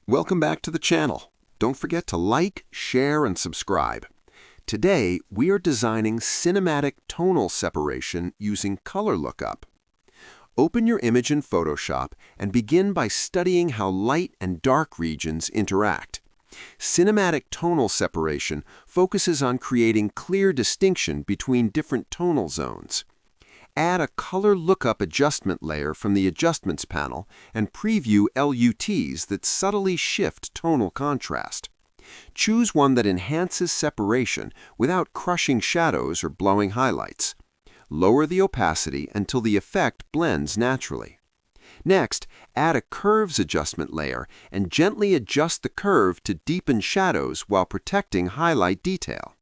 Welcome back to the channel. Don't forget to like, share, and subscribe. Today, we are designing cinematic tonal separation using color lookup. Open your image in Photoshop and begin by studying how light and dark regions interact. Cinematic tonal separation focuses on creating clear distinction between different tonal zones. Add a color lookup adjustment layer from the Adjustments panel and preview LUTs that subtly shift tonal contrast. Choose one that enhances separation without crushing shadows or blowing highlights. Lower the opacity until the effect blends naturally. Next, add a Curves adjustment layer and gently adjust the curve to deepen shadows while protecting highlight detail.